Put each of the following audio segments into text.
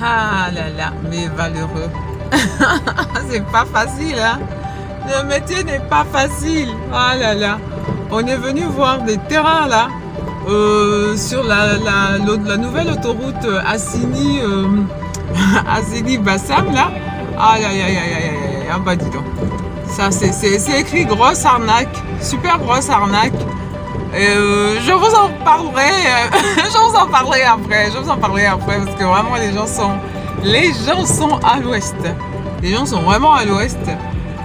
Ah là là, mais valeureux. C'est pas facile, hein. Le métier n'est pas facile. Ah là là. On est venu voir des terrains là. Sur la nouvelle autoroute Assini, Assini Bassam là. Aïe aïe aïe aïe aïe aïe. Ah bah dis donc. Ça c'est écrit grosse arnaque. Super grosse arnaque. Je vous en parlerai, je vous en parlerai après, parce que vraiment les gens sont à l'ouest. Les gens sont vraiment à l'ouest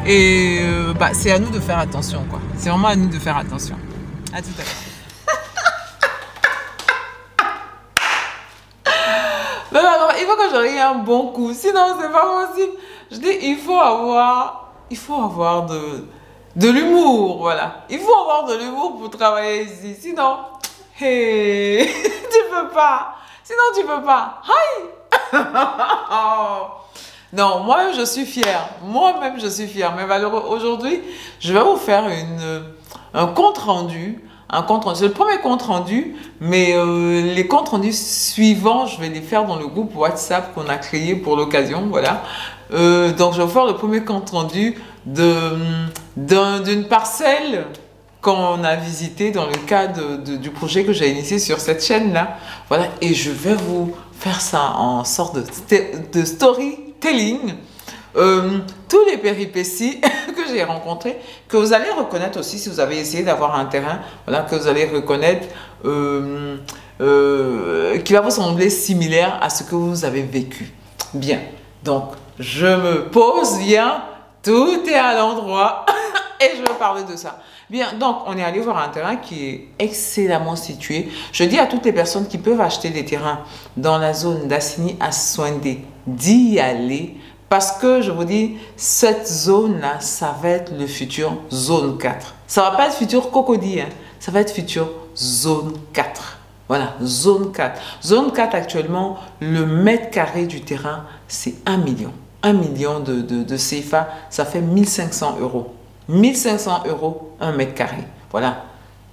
et bah, c'est à nous de faire attention quoi. C'est vraiment à nous de faire attention. À tout à l'heure. Mais alors, il faut que je rie un bon coup, sinon c'est pas possible. Je dis, il faut avoir de l'humour, voilà. Il faut avoir de l'humour pour travailler ici. Sinon, hey, tu peux pas. Sinon, tu peux pas. Aïe. Non, moi-même, je suis fière. Moi-même, je suis fière. Mais malheureusement, aujourd'hui, je vais vous faire un compte rendu. C'est le premier compte rendu, mais les comptes rendus suivants, je vais les faire dans le groupe WhatsApp qu'on a créé pour l'occasion, voilà. Donc, je vais vous faire le premier compte rendu d'une parcelle qu'on a visitée dans le cadre du projet que j'ai initié sur cette chaîne-là. Voilà, et je vais vous faire ça en sorte de storytelling. Tous les péripéties que j'ai rencontrées, que vous allez reconnaître aussi si vous avez essayé d'avoir un terrain, voilà, que vous allez reconnaître, qui va vous sembler similaire à ce que vous avez vécu. Bien, donc je me pose bien, tout est à l'endroit et je vais parler de ça. Bien, donc on est allé voir un terrain qui est excellemment situé. Je dis à toutes les personnes qui peuvent acheter des terrains dans la zone d'Assini à Souandé d'y aller. Parce que je vous dis, cette zone-là, ça va être le futur zone 4. Ça va pas être futur Cocody, hein. Ça va être futur zone 4. Voilà, zone 4. Zone 4, actuellement, le mètre carré du terrain, c'est 1 million. 1 million de CFA, ça fait 1500 euros. 1500 euros, 1 mètre carré. Voilà.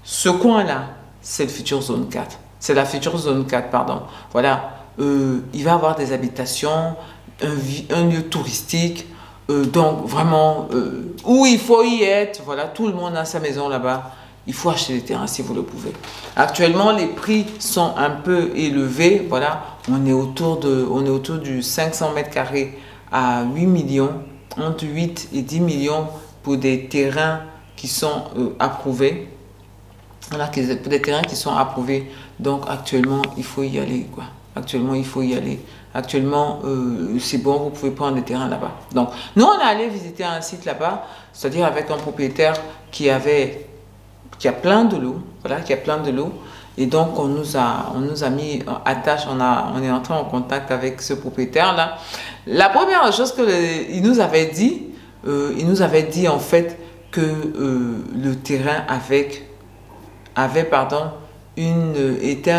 Ce coin-là, c'est le futur zone 4. C'est la future zone 4, pardon. Voilà. Il va y avoir des habitations, un lieu touristique, donc vraiment où il faut y être. Voilà, tout le monde a sa maison là-bas. Il faut acheter des terrains si vous le pouvez. Actuellement, les prix sont un peu élevés. Voilà, on est autour du 500 mètres carrés à 8 millions, entre 8 et 10 millions pour des terrains qui sont approuvés. Voilà, pour des terrains qui sont approuvés. Donc actuellement, il faut y aller, quoi. Actuellement, il faut y aller. Actuellement, c'est bon, vous pouvez prendre des terrains là-bas. Donc, nous, on est allé visiter un site là-bas, c'est-à-dire avec un propriétaire qui a plein de l'eau, voilà, qui a plein de l'eau. Et donc, on nous a mis à tâche, on est entré en contact avec ce propriétaire-là. La première chose qu'il nous avait dit, en fait que le terrain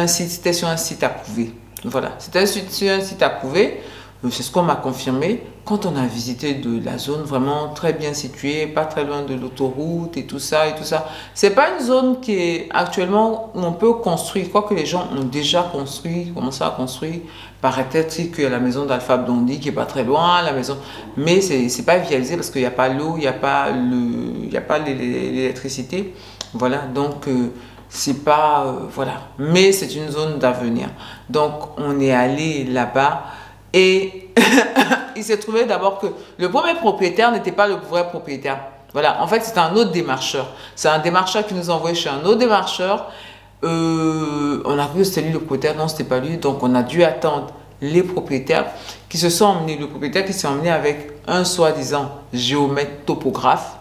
c'était sur un site approuvé. Voilà, c'était sur un site approuvé. C'est ce qu'on m'a confirmé quand on a visité de la zone vraiment très bien située, pas très loin de l'autoroute et tout ça et tout ça. C'est pas une zone qui est actuellement où on peut construire. Quoi que les gens ont déjà construit, commencé à construire. Paraît-être qu'il y a la maison d'Alpha Blondy qui est pas très loin, la maison, mais c'est pas visualisé parce qu'il n'y a pas l'eau, il n'y a pas l'électricité. Voilà, donc c'est pas voilà, mais c'est une zone d'avenir. Donc on est allé là-bas et il s'est trouvé d'abord que le premier propriétaire n'était pas le vrai propriétaire. Voilà, en fait c'est un autre démarcheur. C'est un démarcheur qui nous a envoyé chez un autre démarcheur. On a cru que c'était lui le propriétaire, non c'était pas lui. Donc on a dû attendre les propriétaires qui se sont emmenés, le propriétaire qui s'est emmené avec un soi-disant géomètre topographe.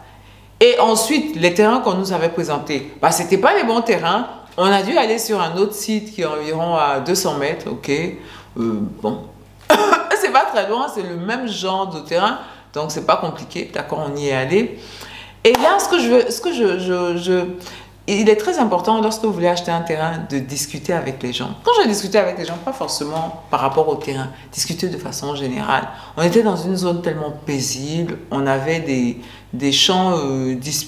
Et ensuite, les terrains qu'on nous avait présentés, bah, ce n'étaient pas les bons terrains. On a dû aller sur un autre site qui est environ à 200 mètres. Ok, bon, c'est pas très loin, c'est le même genre de terrain. Donc, c'est pas compliqué. D'accord, on y est allé. Et là, il est très important lorsque vous voulez acheter un terrain de discuter avec les gens. Quand je discutais avec les gens, pas forcément par rapport au terrain, discuter de façon générale. On était dans une zone tellement paisible, on avait des champs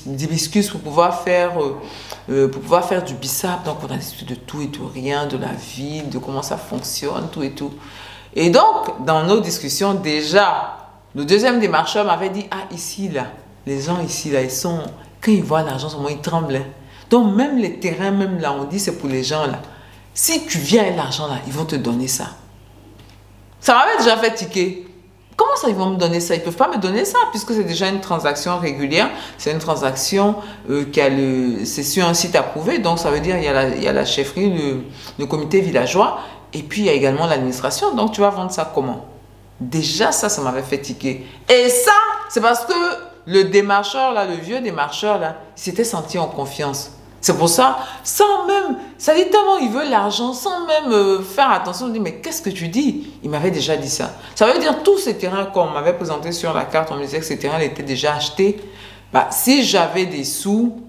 d'hibiscus pour pouvoir faire du bissap. Donc on a discuté de tout et de rien, de la vie, de comment ça fonctionne, tout et tout. Et donc, dans nos discussions, déjà, le deuxième démarcheur m'avait dit, ah, ici, là, les gens ici, là, ils sont, quand ils voient l'argent, ils tremblent. Hein. Donc, même les terrains, même là, on dit, c'est pour les gens, là. Si tu viens avec l'argent, là, ils vont te donner ça. Ça m'avait déjà fait tiquer. Comment ça, ils vont me donner ça? Ils ne peuvent pas me donner ça, puisque c'est déjà une transaction régulière. C'est une transaction c'est sur un site approuvé. Donc, ça veut dire qu'il y a la chefferie, le comité villageois, et puis il y a également l'administration. Donc, tu vas vendre ça comment? Déjà, ça m'avait fait tiquer. Et ça, c'est parce que le démarcheur, là, le vieux démarcheur, là, il s'était senti en confiance. C'est pour ça, sans même, ça dit tellement il veut l'argent, sans même faire attention, on dit, mais qu'est-ce que tu dis? Il m'avait déjà dit ça. Ça veut dire tous ces terrains qu'on m'avait présentés sur la carte, on me disait que ces terrains étaient déjà achetés. Bah, si j'avais des sous,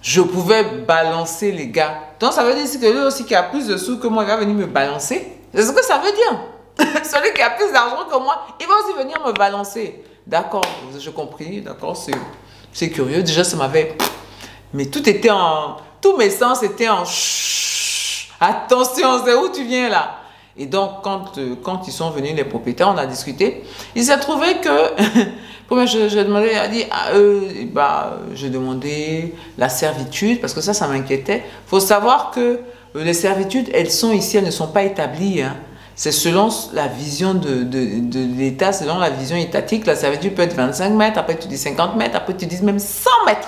je pouvais balancer les gars. Donc ça veut dire que lui aussi qui a plus de sous que moi, il va venir me balancer. C'est ce que ça veut dire. Celui qui a plus d'argent que moi, il va aussi venir me balancer. D'accord, j'ai compris, d'accord, c'est curieux. Déjà, ça m'avait... Mais tout était en... Tous mes sens étaient en... Chut, attention, c'est où tu viens là? Et donc, quand ils sont venus, les propriétaires, on a discuté. Il s'est trouvé que... j'ai demandé, elle a dit, j'ai demandé la servitude, parce que ça m'inquiétait. Il faut savoir que les servitudes, elles sont ici, elles ne sont pas établies. Hein. C'est selon la vision de l'État, selon la vision étatique. La servitude peut être 25 mètres, après tu dis 50 mètres, après tu dis même 100 mètres.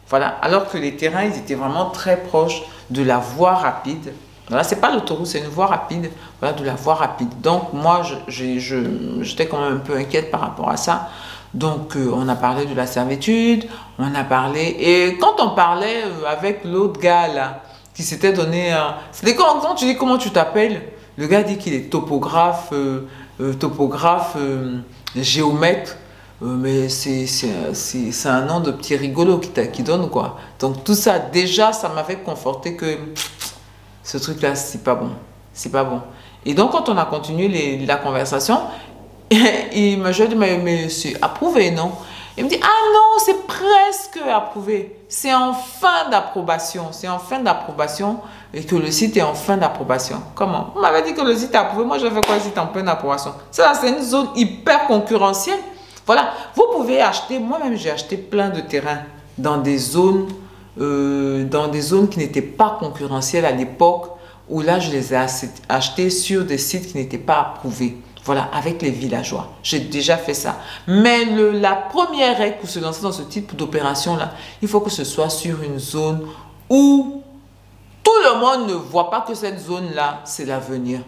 Voilà, alors que les terrains, ils étaient vraiment très proches de la voie rapide. Voilà, c'est pas l'autoroute, c'est une voie rapide. Voilà, de la voie rapide. Donc, moi, j'étais quand même un peu inquiète par rapport à ça. Donc, on a parlé de la servitude, on a parlé... Et quand on parlait avec l'autre gars, là, qui s'était donné... C'était quand tu dis comment tu t'appelles, le gars dit qu'il est topographe, géomètre. Mais c'est un nom de petit rigolo qui donne quoi. Donc tout ça, déjà, ça m'avait conforté que ce truc-là, c'est pas bon. C'est pas bon. Et donc, quand on a continué la conversation, il me dit, mais c'est approuvé, non? Il me dit, ah non, c'est presque approuvé. C'est en fin d'approbation. C'est en fin d'approbation et que le site est en fin d'approbation. Comment? On m'avait dit que le site est approuvé. Moi, je fais quoi le site en fin d'approbation? Ça, c'est une zone hyper concurrentielle. Voilà, vous pouvez acheter, moi-même j'ai acheté plein de terrains dans des zones qui n'étaient pas concurrentielles à l'époque, où là je les ai achetés sur des sites qui n'étaient pas approuvés. Voilà, avec les villageois. J'ai déjà fait ça. Mais la première règle pour se lancer dans ce type d'opération-là, il faut que ce soit sur une zone où tout le monde ne voit pas que cette zone-là, c'est l'avenir.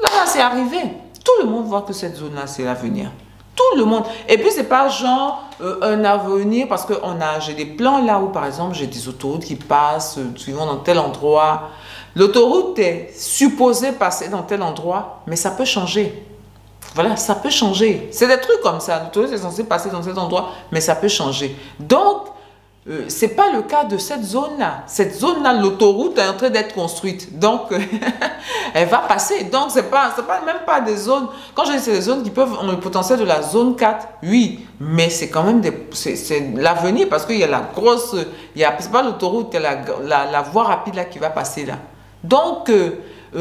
Là, c'est arrivé. Tout le monde voit que cette zone-là, c'est l'avenir. Tout le monde. Et puis, c'est pas genre un avenir parce que j'ai des plans là où, par exemple, j'ai des autoroutes qui passent suivant dans tel endroit. L'autoroute est supposée passer dans tel endroit, mais ça peut changer. Voilà, ça peut changer. C'est des trucs comme ça. L'autoroute est censée passer dans cet endroit, mais ça peut changer. Donc, c'est pas le cas de cette zone-là. Cette zone-là, l'autoroute est en train d'être construite. Donc, elle va passer. Donc, c'est pas même pas des zones. Quand je dis c'est des zones qui peuvent ont le potentiel de la zone 4, oui. Mais c'est quand même c'est l'avenir parce qu'il y a la grosse... C'est pas l'autoroute, il y a la voie rapide là qui va passer là. Donc,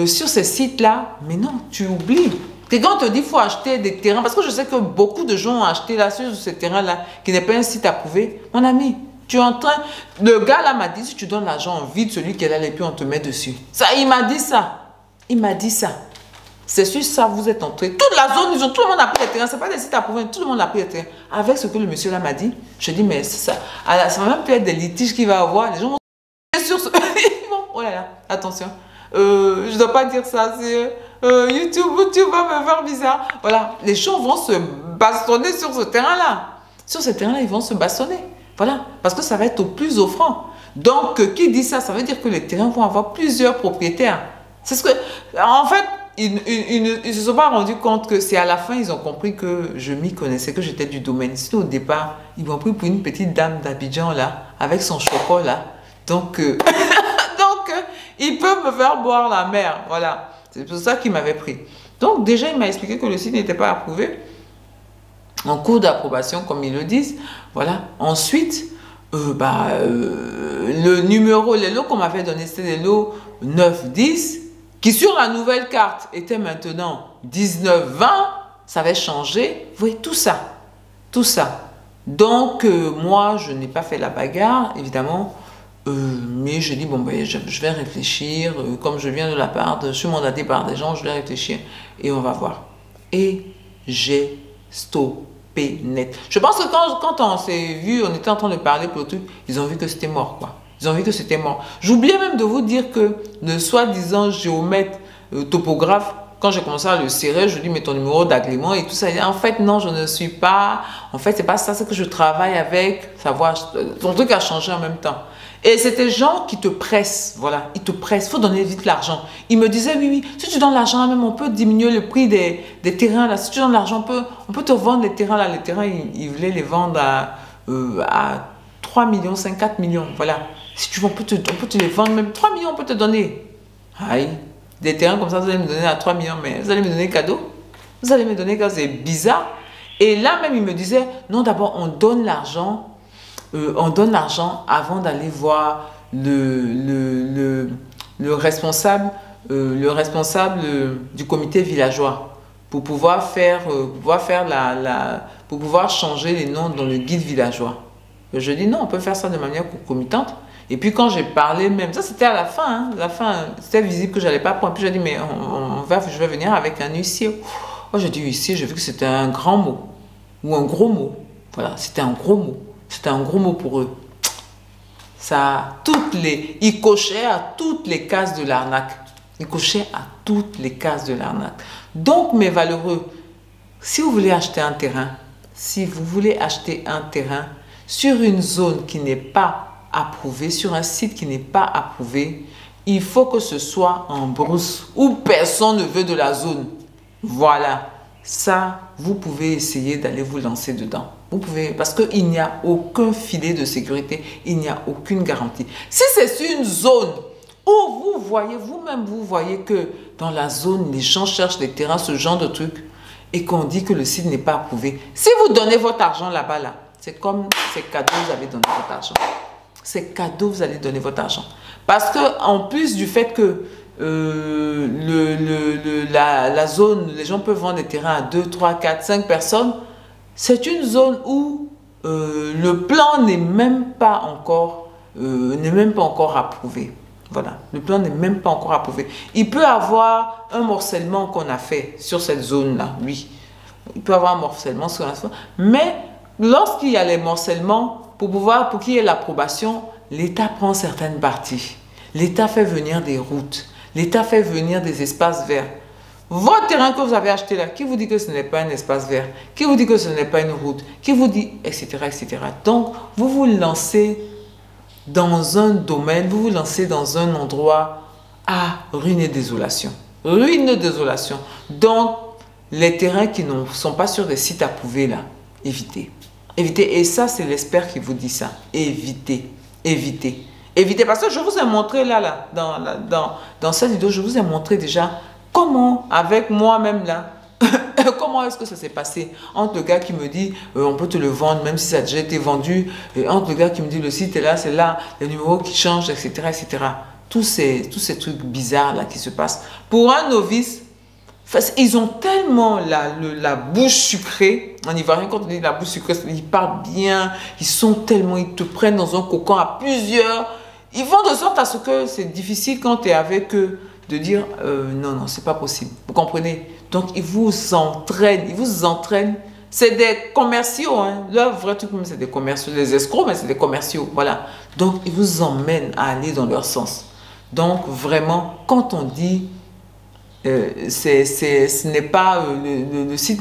sur ces sites-là, mais non, tu oublies. Et quand on te dit qu'il faut acheter des terrains, parce que je sais que beaucoup de gens ont acheté là sur ces terrains-là qui n'est pas un site approuvé. Mon ami, tu es en train... Le gars là m'a dit, si tu donnes l'argent, on vide celui qui est là et puis on te met dessus. Ça, il m'a dit ça. Il m'a dit ça. C'est sur ça, vous êtes entré. Toute la zone, tout le monde a pris les terrains. Ce n'est pas des sites approuvés, tout le monde a pris les terrains. Avec ce que le monsieur là m'a dit, je dis, mais c'est ça. Alors, ça va même peut-être des litiges qu'il va avoir. Les gens vont sur ce... Oh là là, attention. Je ne dois pas dire ça. YouTube va me faire bizarre. Voilà, les gens vont se bastonner sur ce terrain-là. Sur ce terrain-là, ils vont se bastonner. Voilà, parce que ça va être au plus offrant. Donc, qui dit ça? Ça veut dire que les terrains vont avoir plusieurs propriétaires. C'est ce que... En fait, ils ne se sont pas rendus compte que c'est à la fin, ils ont compris que je m'y connaissais, que j'étais du domaine. Sinon, au départ, ils m'ont pris pour une petite dame d'Abidjan, là, avec son chocolat. Donc, ils peuvent me faire boire la mer. Voilà, c'est pour ça qu'ils m'avaient pris. Donc, déjà, il m'a expliqué que le site n'était pas approuvé. En cours d'approbation, comme ils le disent. Voilà. Ensuite, le numéro, les lots qu'on m'avait donné, c'était les lots 9, 10, qui sur la nouvelle carte était maintenant 19,20, ça avait changé. Vous voyez, tout ça. Tout ça. Donc, moi, je n'ai pas fait la bagarre, évidemment. Mais je dis, bon, ben, je vais réfléchir. Comme je viens de la part, je suis mandatée par des gens, je vais réfléchir. Et on va voir. Et j'ai stoppé net. Je pense que quand on s'est vu, on était en train de parler pour le truc, ils ont vu que c'était mort, quoi. Ils ont vu que c'était mort. J'oubliais même de vous dire que le soi-disant géomètre, topographe, quand j'ai commencé à le serrer, je lui dis, mais ton numéro d'agrément et tout ça. En fait, non, je ne suis pas. En fait, c'est pas ça, c'est que je travaille avec. Savoir, ton truc a changé en même temps. Et c'est des gens qui te pressent, voilà, ils te pressent, il faut donner vite l'argent. Ils me disaient, oui, si tu donnes l'argent, même on peut diminuer le prix des terrains, là. Si tu donnes l'argent, on peut te vendre les terrains, là. Les terrains, ils voulaient les vendre à 3 millions, 5, 4 millions, voilà. Si tu veux, on peut te les vendre, même 3 millions, on peut te donner. Aïe, des terrains comme ça, vous allez me donner à 3 millions, mais vous allez me donner cadeau. Vous allez me donner cadeau, c'est bizarre. Et là même, ils me disaient, non, d'abord, on donne l'argent avant d'aller voir le responsable du comité villageois pour pouvoir changer les noms dans le guide villageois. Je dis non, on peut faire ça de manière concomitante. Et puis quand j'ai parlé même, ça c'était à la fin, hein, c'était visible que je n'allais pas prendre. Puis j'ai dit mais je vais venir avec un huissier. Oh, j'ai dit huissier, j'ai vu que c'était un grand mot ou un gros mot. Voilà, c'était un gros mot. C'était un gros mot pour eux. Ils cochaient à toutes les cases de l'arnaque. Ils cochaient à toutes les cases de l'arnaque. Donc, mes valeureux, si vous voulez acheter un terrain, sur une zone qui n'est pas approuvée, sur un site qui n'est pas approuvé, il faut que ce soit en brousse où personne ne veut de la zone. Voilà. Ça, vous pouvez essayer d'aller vous lancer dedans. Vous pouvez, parce qu'il n'y a aucun filet de sécurité, il n'y a aucune garantie. Si c'est sur une zone où vous voyez que dans la zone, les gens cherchent des terrains, ce genre de trucs, et qu'on dit que le site n'est pas approuvé, si vous donnez votre argent là-bas, c'est comme c'est cadeau, vous allez donner votre argent. C'est cadeau, vous allez donner votre argent. Parce que en plus du fait que la zone, les gens peuvent vendre des terrains à 2, 3, 4, 5 personnes. C'est une zone où le plan n'est même pas encore approuvé. Voilà, le plan n'est même pas encore approuvé. Il peut avoir un morcellement qu'on a fait sur cette zone-là, oui. Il peut avoir un morcellement sur la zone. Mais lorsqu'il y a les morcellements, pour qu'il y ait l'approbation, l'État prend certaines parties. L'État fait venir des routes. L'État fait venir des espaces verts. Votre terrain que vous avez acheté là, qui vous dit que ce n'est pas un espace vert? Qui vous dit que ce n'est pas une route? Qui vous dit, etc., etc. Donc, vous vous lancez dans un domaine, vous vous lancez dans un endroit à ruine et désolation. Ruine et désolation. Donc, les terrains qui ne sont pas sur des sites approuvés là, évitez. Évitez. Et ça, c'est l'expert qui vous dit ça. Évitez. Évitez. Évitez, parce que je vous ai montré dans cette vidéo, je vous ai montré déjà comment, avec moi-même là, comment est-ce que ça s'est passé entre le gars qui me dit on peut te le vendre même si ça a déjà été vendu, et entre le gars qui me dit le site est là, c'est là, les numéros qui changent, etc. etc. Tous ces trucs bizarres là qui se passent. Pour un novice, ils ont tellement la bouche sucrée. En ivoirien, quand on dit la bouche sucrée, ils parlent bien, ils te prennent dans un cocon à plusieurs. Ils vont de sorte à ce que c'est difficile quand tu es avec eux de dire non, c'est pas possible. Vous comprenez? Donc, ils vous entraînent. C'est des commerciaux. Hein. Leur vrai truc, c'est des commerciaux. Les escrocs, mais c'est des commerciaux. Voilà. Donc, ils vous emmènent à aller dans leur sens. Donc, vraiment, quand on dit le site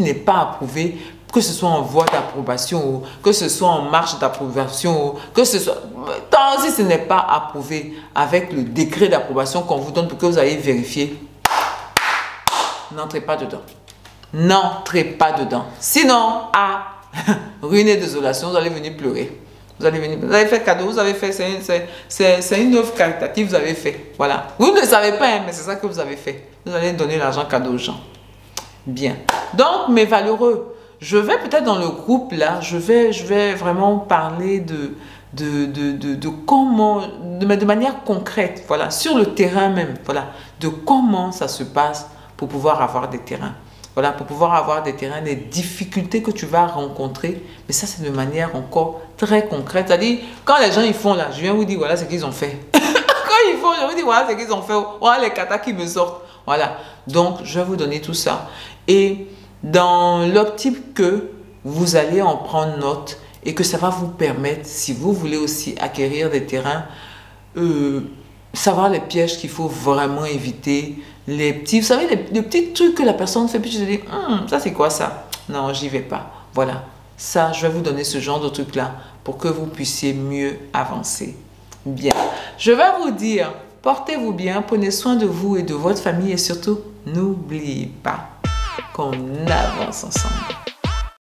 n'est pas approuvé, que ce soit en voie d'approbation, que ce soit en marche d'approbation, que ce soit... Tant si ce n'est pas approuvé avec le décret d'approbation qu'on vous donne pour que vous ayez vérifié, n'entrez pas dedans. N'entrez pas dedans. Sinon, ruine et désolation, vous allez venir pleurer. Vous avez fait cadeau, vous avez fait, c'est une œuvre caritative, vous avez fait. Voilà. Vous ne le savez pas, hein, mais c'est ça que vous avez fait. Vous allez donner l'argent cadeau aux gens. Bien. Donc, mes valeureux, je vais peut-être dans le groupe là, je vais vraiment parler de comment, de manière concrète, voilà, sur le terrain même, voilà, de comment ça se passe pour pouvoir avoir des terrains. Voilà, pour pouvoir avoir des terrains, les difficultés que tu vas rencontrer, mais ça c'est de manière encore très concrète. C'est-à-dire, quand les gens ils font là, je viens vous dire voilà ce qu'ils ont fait. Quand ils font, je vous dis voilà ce qu'ils ont fait, voilà les katas qui me sortent. Voilà, donc je vais vous donner tout ça. Et dans l'optique que vous allez en prendre note et que ça va vous permettre, si vous voulez aussi acquérir des terrains, savoir les pièges qu'il faut vraiment éviter, les petits, vous savez, les petits trucs que la personne fait, puis tu te dis, ça c'est quoi ça? Non, j'y vais pas. Voilà, ça, je vais vous donner ce genre de trucs-là pour que vous puissiez mieux avancer. Bien, je vais vous dire, portez-vous bien, prenez soin de vous et de votre famille et surtout, n'oubliez pas qu'on avance ensemble.